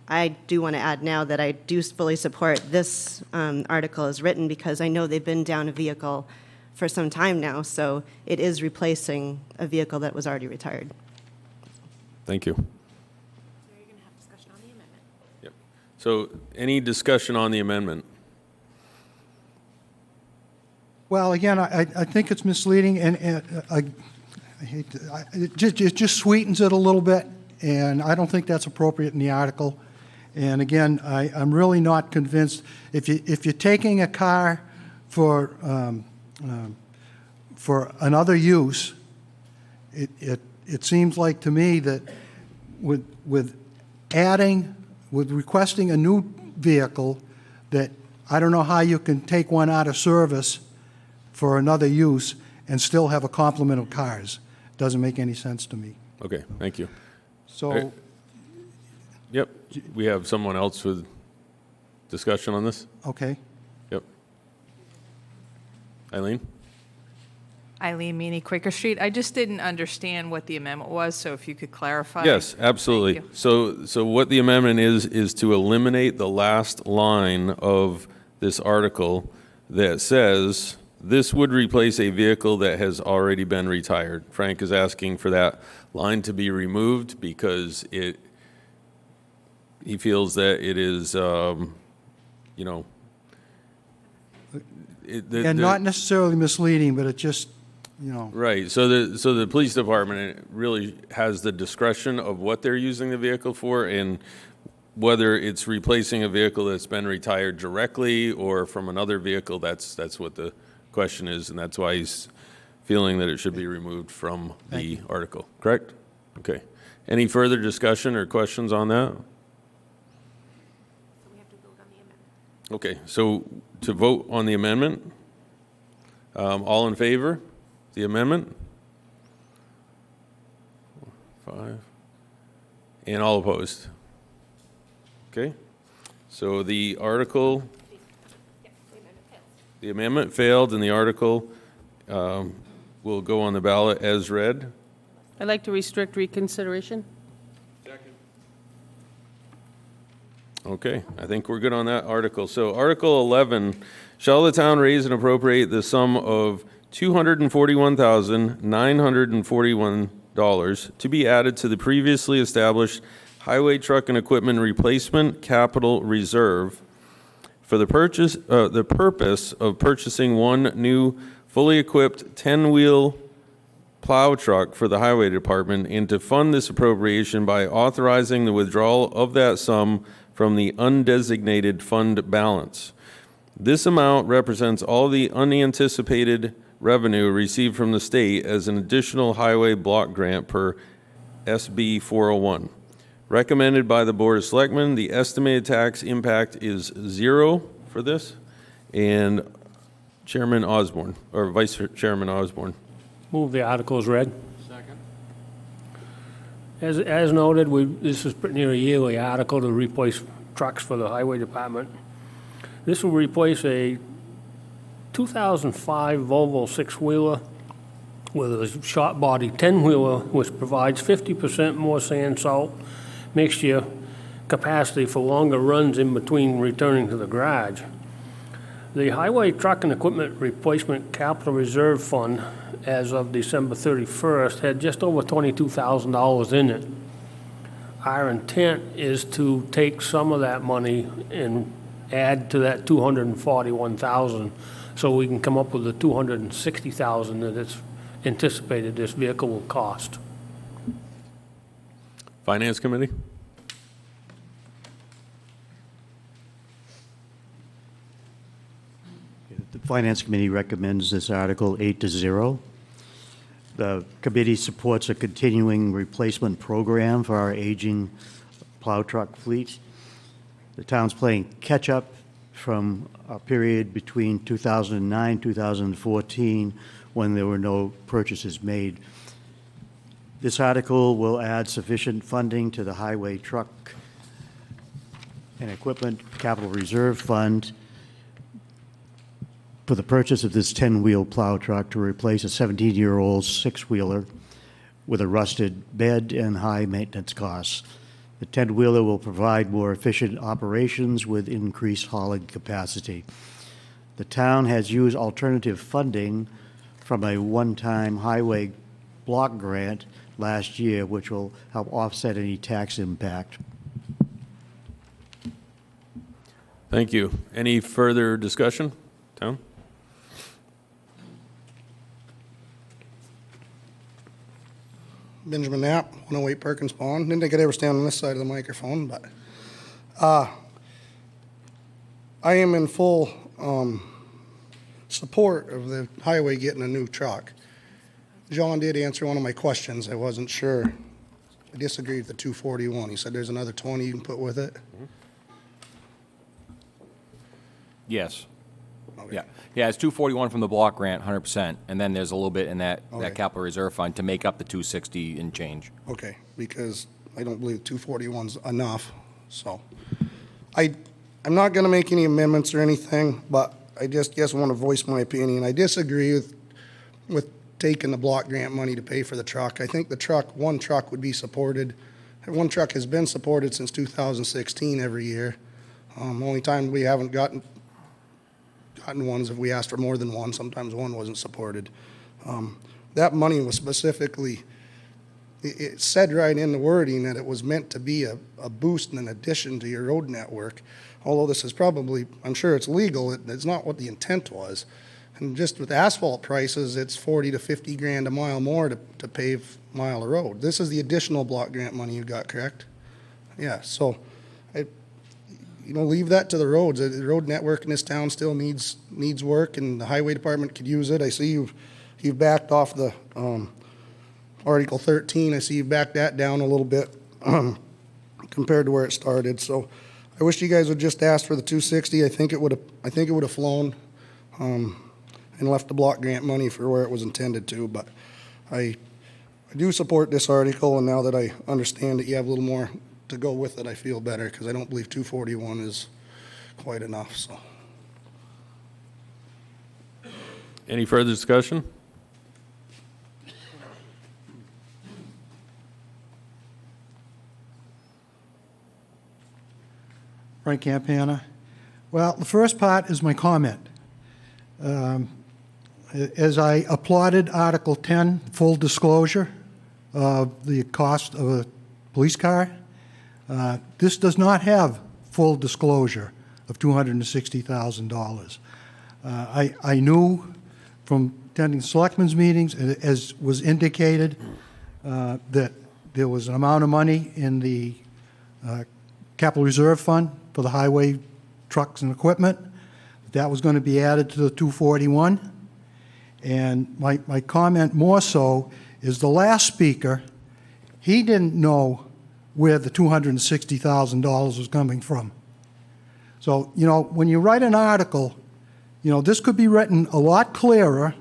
I do want to add now that I do fully support this article as written, because I know they've been down a vehicle for some time now, so it is replacing a vehicle that was already retired. Thank you. So you're going to have discussion on the amendment. Yep. So any discussion on the amendment? Well, again, I think it's misleading, and I hate to, it just sweetens it a little bit, and I don't think that's appropriate in the article. And again, I'm really not convinced. If you're taking a car for another use, it seems like to me that with requesting a new vehicle, that I don't know how you can take one out of service for another use and still have a complement of cars. Doesn't make any sense to me. Okay, thank you. So, Yep, we have someone else with discussion on this? okay. Yep. Eileen? Eileen Meany, Quaker Street. I just didn't understand what the amendment was, so if you could clarify. Yes, absolutely. Thank you. So what the amendment is to eliminate the last line of this article that says, this would replace a vehicle that has already been retired. Frank is asking for that line to be removed because he feels that it is, And not necessarily misleading, but it just, you know. Right. So the police department really has the discretion of what they're using the vehicle for, and whether it's replacing a vehicle that's been retired directly or from another vehicle, that's what the question is, and that's why he's feeling that it should be removed from the article, correct? Okay. Any further discussion or questions on that? Okay, so to vote on the amendment, all in favor, the amendment? 5. And all opposed? Okay, so the article, the amendment failed, and the article will go on the ballot as read. I'd like to restrict reconsideration. Okay, I think we're good on that article. So Article 11, shall the town raise and appropriate the sum of $241,941 to be added to the previously established highway truck and equipment replacement capital reserve for the purpose of purchasing one new fully equipped 10-wheel plow truck for the highway department, and to fund this appropriation by authorizing the withdrawal of that sum from the undesignated fund balance. This amount represents all the unanticipated revenue received from the state as an additional highway block grant per SB 401. Recommended by the Board of Selectmen, the estimated tax impact is 0 for this. And Chairman Osborne, or Vice Chairman Osborne. Move the article as read. Second. As noted, this is pretty near a yearly article to replace trucks for the highway department. This will replace a 2005 Volvo six-wheeler with a short body 10-wheeler, which provides 50% more sand salt mixture capacity for longer runs in between returning to the garage. The Highway Truck and Equipment Replacement Capital Reserve Fund, as of December 31st, had just over $22,000 in it. Our intent is to take some of that money and add to that $241,000, so we can come up with the $260,000 that it's anticipated this vehicle will cost. Finance Committee? The Finance Committee recommends this article 8-0. The committee supports a continuing replacement program for our aging plow truck fleet. The town's playing catch-up from a period between 2009 and 2014 when there were no purchases made. This article will add sufficient funding to the Highway Truck and Equipment Capital Reserve Fund for the purchase of this 10-wheel plow truck to replace a 17-year-old six-wheeler with a rusted bed and high maintenance costs. The 10-wheeler will provide more efficient operations with increased hauling capacity. The town has used alternative funding from a one-time highway block grant last year, which will help offset any tax impact. Thank you. Any further discussion? Town? Benjamin Knapp, 108 Perkins Pond. Didn't think I'd ever stand on this side of the microphone, but I am in full support of the highway getting a new truck. John did answer one of my questions. I wasn't sure. I disagreed with the 241. He said there's another 20 you can put with it. Yes. Okay. Yeah. Yeah, it's 241 from the block grant, 100%, and then there's a little bit in that capital reserve fund to make up the 260 and change. Okay, because I don't believe 241's enough, so. I'm not gonna make any amendments or anything, but I just want to voice my opinion. I disagree with taking the block grant money to pay for the truck. I think one truck would be supported. One truck has been supported since 2016 every year. Only time we haven't gotten ones if we asked for more than one. Sometimes one wasn't supported. That money was specifically, it said right in the wording that it was meant to be a boost and an addition to your road network. Although this is probably, I'm sure it's legal, it's not what the intent was. And just with asphalt prices, it's 40 to 50 grand a mile more to pave a mile of road. This is the additional block grant money you got, correct? Yeah, so leave that to the roads. The road network in this town still needs work, and the highway department could use it. I see you've backed off the Article 13. I see you've backed that down a little bit compared to where it started. So I wish you guys would just ask for the 260. I think it would have flown and left the block grant money for where it was intended to. But I do support this article, and now that I understand that you have a little more to go with it, I feel better, because I don't believe 241 is quite enough. So, Any further discussion? Frank Campana. Well, the first part is my comment. As I applauded Article 10, full disclosure of the cost of a police car, this does not have full disclosure of $260,000. I knew from attending selectmen's meetings, as was indicated, that there was an amount of money in the capital reserve fund for the highway trucks and equipment. That was going to be added to the 241. And my comment more so is the last speaker, he didn't know where the $260,000 was coming from. So, when you write an article, this could be written a lot clearer,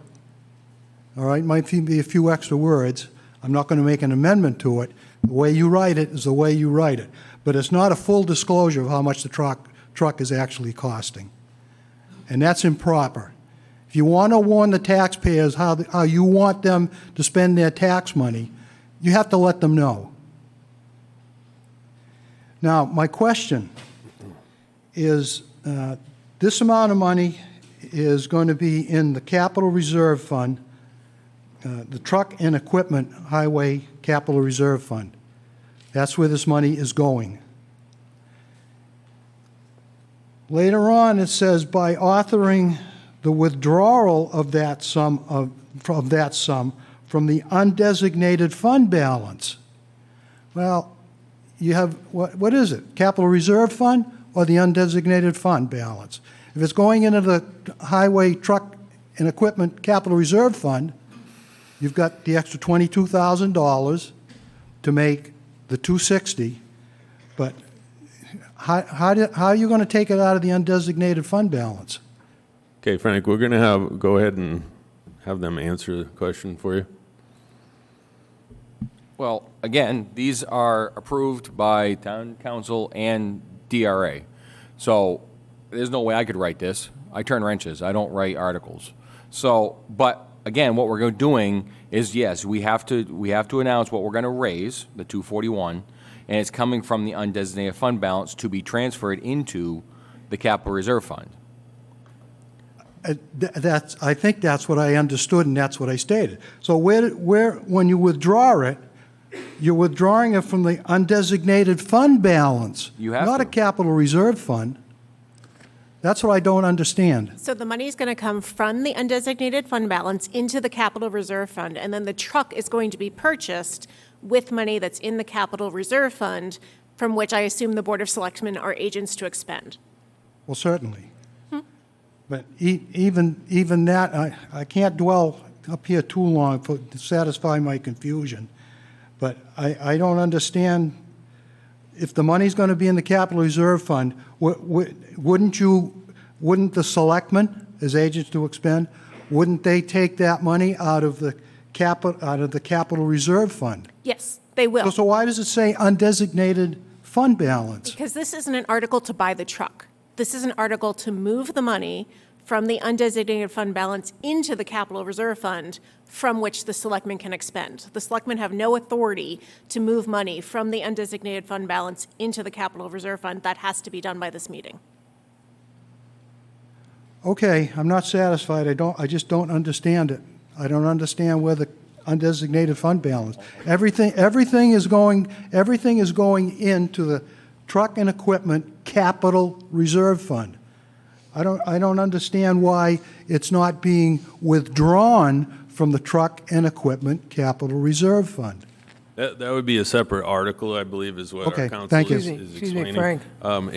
all right, might be a few extra words. I'm not going to make an amendment to it. The way you write it is the way you write it. But it's not a full disclosure of how much the truck is actually costing. And that's improper. If you want to warn the taxpayers how you want them to spend their tax money, you have to let them know. Now, my question is, this amount of money is going to be in the Capital Reserve Fund, the Truck and Equipment Highway Capital Reserve Fund. That's where this money is going. Later on, it says, by authoring the withdrawal of that sum from the undesignated fund balance. Well, you have, what is it? Capital Reserve Fund or the undesignated fund balance? If it's going into the Highway Truck and Equipment Capital Reserve Fund, you've got the extra $22,000 to make the 260, but how are you going to take it out of the undesignated fund balance? Okay, Frank, we're going to go ahead and have them answer the question for you. Well, again, these are approved by town council and DRA. So there's no way I could write this. I turn wrenches. I don't write articles. So, but again, what we're doing is, yes, we have to announce what we're going to raise, the 241, and it's coming from the undesignated fund balance to be transferred into the capital reserve fund. I think that's what I understood, and that's what I stated. So when you withdraw it, you're withdrawing it from the undesignated fund balance, not a capital reserve fund. That's what I don't understand. So the money is going to come from the undesignated fund balance into the capital reserve fund, and then the truck is going to be purchased with money that's in the capital reserve fund, from which I assume the Board of Selectmen are agents to expend. Well, certainly. But even that, I can't dwell up here too long to satisfy my confusion. But I don't understand, if the money's going to be in the capital reserve fund, wouldn't the selectmen, as agents to expend, wouldn't they take that money out of the capital reserve fund? Yes, they will. So why does it say undesignated fund balance? Because this isn't an article to buy the truck. This is an article to move the money from the undesignated fund balance into the capital reserve fund, from which the selectmen can expend. The selectmen have no authority to move money from the undesignated fund balance into the capital reserve fund. That has to be done by this meeting. Okay, I'm not satisfied. I just don't understand it. I don't understand where the undesignated fund balance. Everything is going into the Truck and Equipment Capital Reserve Fund. I don't understand why it's not being withdrawn from the Truck and Equipment Capital Reserve Fund. That would be a separate article, I believe, is what Okay, our council thank you. is Excuse me, explaining.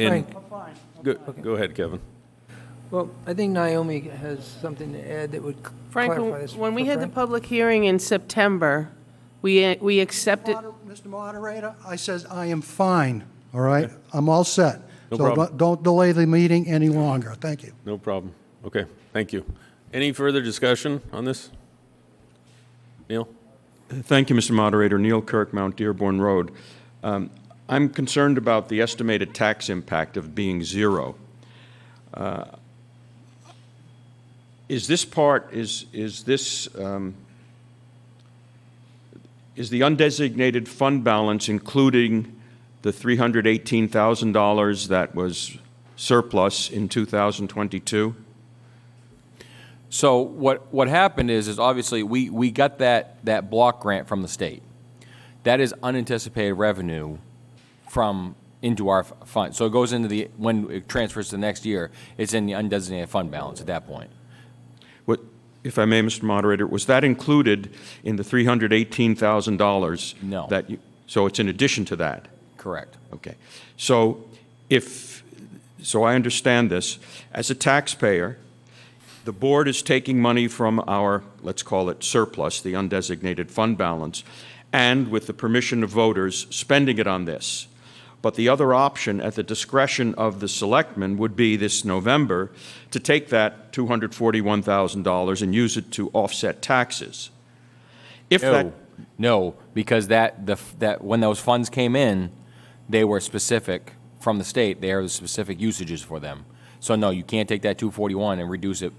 Frank. Go ahead, Kevin. Well, I think Naomi has something to add that would Frank, clarify this. when we for had the Frank. public hearing in September, we accepted, Mr. Moderator, I says I am fine, all right? I'm all set. No So problem. don't delay the meeting any longer. Thank you. No problem. Okay, thank you. Any further discussion on this? Neil? Thank you, Mr. Moderator. Neil Kirk, Mount Dearborn Road. I'm concerned about the estimated tax impact of being zero. Is this part, is this, is the undesignated fund balance including the $318,000 that was surplus in 2022? So what happened is obviously we got that block grant from the state. That is unanticipated revenue from into our fund. So it goes into when it transfers to the next year, it's in the undesignated fund balance at that point. What, if I may, Mr. Moderator, was that included in the $318,000? No. So it's in addition to that? Correct. Okay. So so I understand this. As a taxpayer, the board is taking money from our, let's call it surplus, the undesignated fund balance, and with the permission of voters, spending it on this. But the other option, at the discretion of the selectmen, would be this November to take that $241,000 and use it to offset taxes. No, because that when those funds came in, they were specific from the state. They are the specific usages for them. So no, you can't take that 241 and reduce it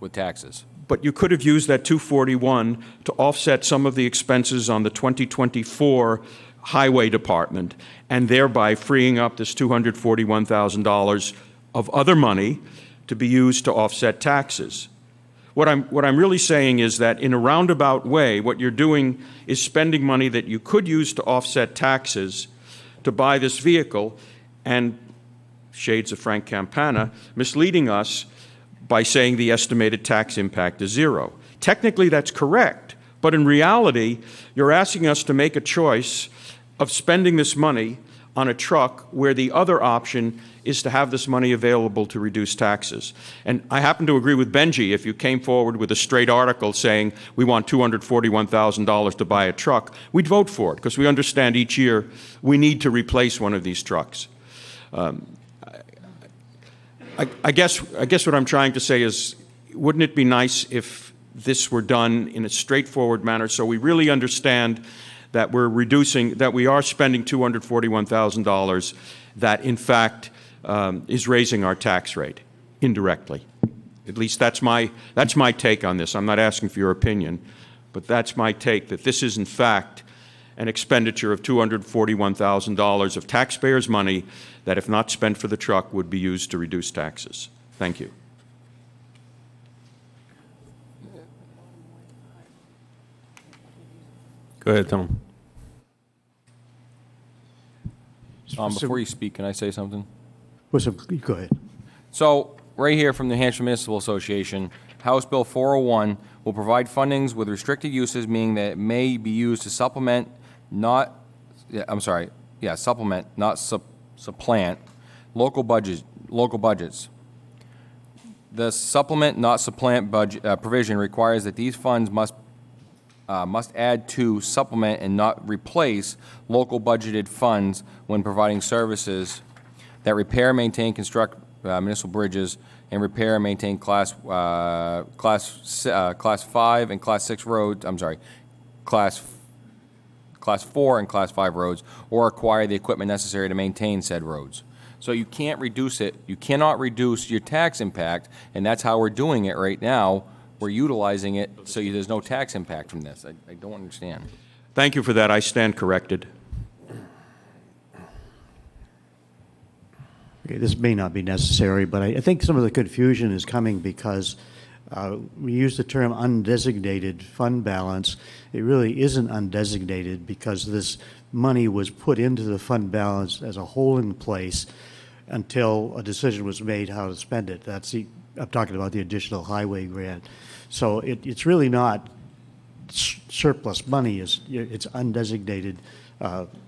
with taxes. But you could have used that 241 to offset some of the expenses on the 2024 Highway Department, and thereby freeing up this $241,000 of other money to be used to offset taxes. What I'm really saying is that in a roundabout way, what you're doing is spending money that you could use to offset taxes to buy this vehicle, and shades of Frank Campana, misleading us by saying the estimated tax impact is zero. Technically, that's correct, but in reality, you're asking us to make a choice of spending this money on a truck where the other option is to have this money available to reduce taxes. And I happen to agree with Benji. If you came forward with a straight article saying we want $241,000 to buy a truck, we'd vote for it because we understand each year we need to replace one of these trucks. I guess what I'm trying to say is, wouldn't it be nice if this were done in a straightforward manner so we really understand that we are spending $241,000 that in fact is raising our tax rate indirectly. At least that's my take on this. I'm not asking for your opinion, but that's my take, that this is in fact an expenditure of $241,000 of taxpayers' money that, if not spent for the truck, would be used to reduce taxes. Thank you. Go ahead, Tom. Before you speak, can I say something? Go ahead. So, right here from the New Hampshire Municipal Association, House Bill 401 will provide fundings with restricted uses, meaning that it may be used to supplement, not supplant local budgets. The supplement, not supplant budget provision requires that these funds must add to, supplement, and not replace local budgeted funds when providing services that repair, maintain, construct municipal bridges, and repair and maintain class 5 and class 6 roads. Class 4 and class 5 roads, or acquire the equipment necessary to maintain said roads. So you can't reduce it. You cannot reduce your tax impact, and that's how we're doing it right now. We're utilizing it so there's no tax impact from this. I don't understand. Thank you for that. I stand corrected. Okay, this may not be necessary, but I think some of the confusion is coming because we use the term undesignated fund balance. It really isn't undesignated because this money was put into the fund balance as a hole in place until a decision was made how to spend it. I'm talking about the additional highway grant. So it's really not surplus money is, it's undesignated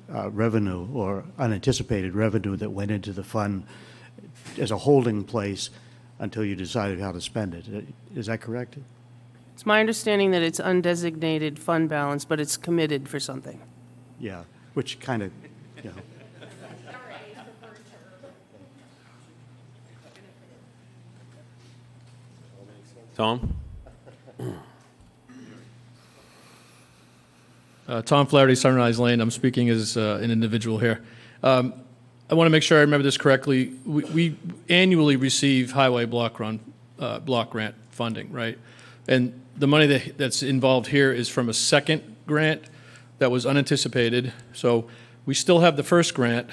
revenue or unanticipated revenue that went into the fund as a holding place until you decided how to spend it. Is that correct? It's my understanding that it's undesignated fund balance, but it's committed for something. Yeah, which kind of, you know. Tom? Tom Flaherty, Sunrise Lane. I'm speaking as an individual here. I want to make sure I remember this correctly. We annually receive highway block grant funding, right? And the money that's involved here is from a second grant that was unanticipated. So we still have the first grant,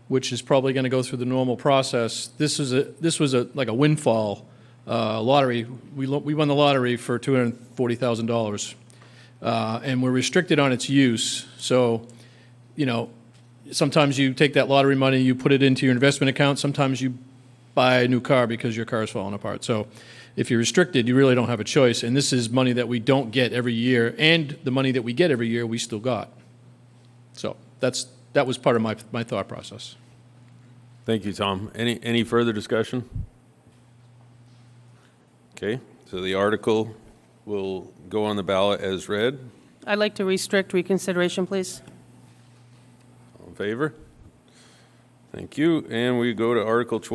which is probably going to go through the normal process. This was like a windfall lottery. We won the lottery for $240,000, and we're restricted on its use. So, you know, sometimes you take that lottery money, you put it into your investment account. Sometimes you buy a new car because your car is falling apart. So if you're restricted, you really don't have a choice. And this is money that we don't get every year, and the money that we get every year, we still got. So that was part of my thought process. Thank you, Tom. Any further discussion? Okay, so the article will go on the ballot as read. I'd like to restrict reconsideration, please. All in favor? Thank you. And we go to Article 12.